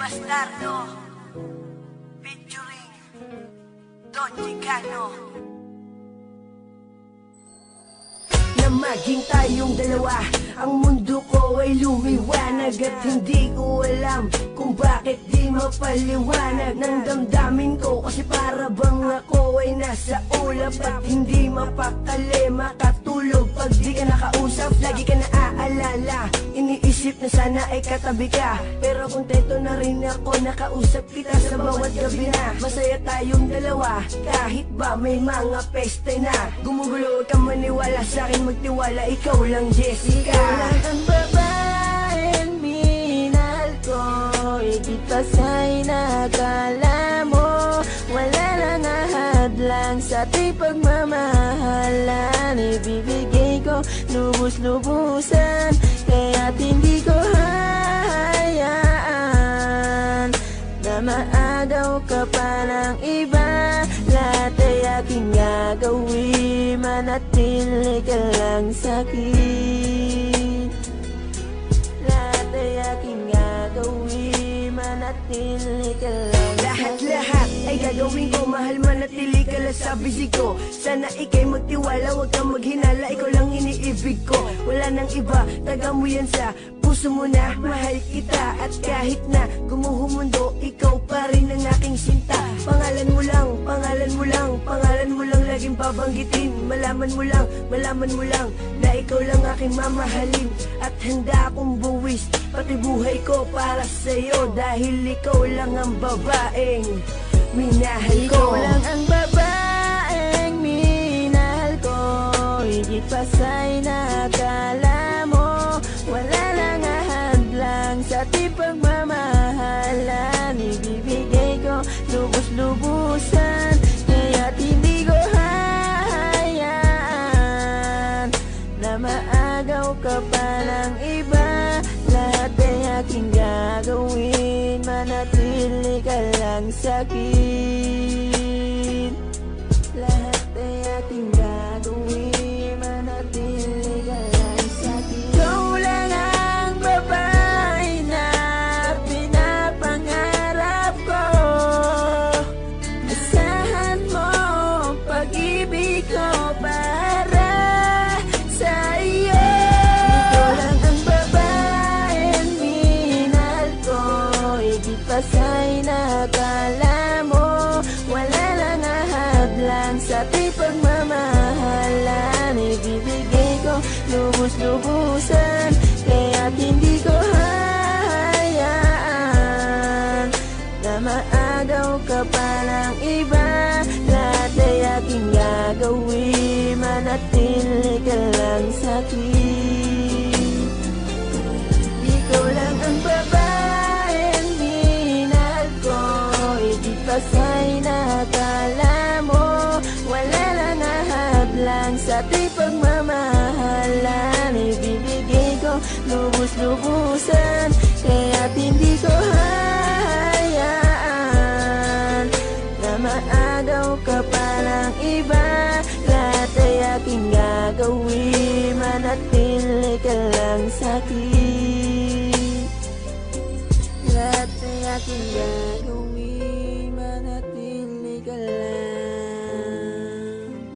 Bastardo featuring Don Chicano. Na maging tayong dalawa, ang mundo ko ay lumiwanag. At hindi ko alam kung bakit di mapaliwanag ng damdamin ko. Kasi para bang ako ay nasa ulap at hindi mapakali makatulog pag di ka nakausap. Lagi ka naaalala, iniisip na sana ay katabi ka. Pero kontento na rin ako, nakausap kita sa bawat gabi na. Masaya tayong dalawa, kahit ba may mga peste na. Gumugulo, huwag kang maniwala sa'kin, magtiwala, ikaw lang Jessica. Ikaw lang ang babaeng minahal ko, higit pa sa'y nakala mo. Wala nang ahadlang sa ating pagmamahalan. Ibibigay ko lubos-lubusan, kaya't hindi ko hahayaan na maagaw ka pa ng iba. Lahat ay aking gagawin, manatili ka lang sa'kin. Lahat ay aking gagawin, manatili ka lang. Lahat ay gagawin ko, mahal manatili ka lang sa bisig ko. Sana ikay magtiwala, huwag kang maghinala, ikaw lang iniibig ko. Wala nang iba, taga mo yan sa puso mo na mahal kita. At kahit na gumuho mundo, ikaw pa rin ang aking sinta. Pangalan mo lang, pangalan mo lang, pangalan mo lang laging babanggitin. Malaman mo lang na ikaw lang aking mamahalin. At handa akong buwis pati buhay ko para sa'yo, dahil ikaw lang ang babaeng minahal ko. Ikaw lang ang babaeng minahal ko, higit pa sa'y nakala mo. Wala nang ahadlang sa ating pagmamahalan. Ibibigay ko lubos-lubusan, kaya't hindi ko hahayaan na maagaw ka pa ng iba. Lahat ay aking gagawin, manatili ka lang sa'kin. Lahat ay aking gagawin, manatili ka lang sa'kin. Ikaw lang ang babae na pinapangarap ko. Asahan mo pag-ibig ko para sa iyo. Ikaw lang ang babaeng minahal ko, higit pa sa'y nakala mo. Wala lang ahadlang sa ating pagmamahalan. Ibibigay ko lubos-lubusan, kaya't hindi ko hahayaan na maagaw ka pa ng iba. Lahat ay aking gagawin, manatili ka lang sa'kin. Ikaw lang ang babaeng minahal ko, higit pa sa'y nakala mo. Wala lang ahadlang sa ating pagmamahalan. Ibibigay ko lubos-lubusan, kaya't hindi ko hahayaan na maagaw ka pa ng iba. Lahat ay aking gagawin, manatili ka lang sa'kin. Lahat ay aking gagawin.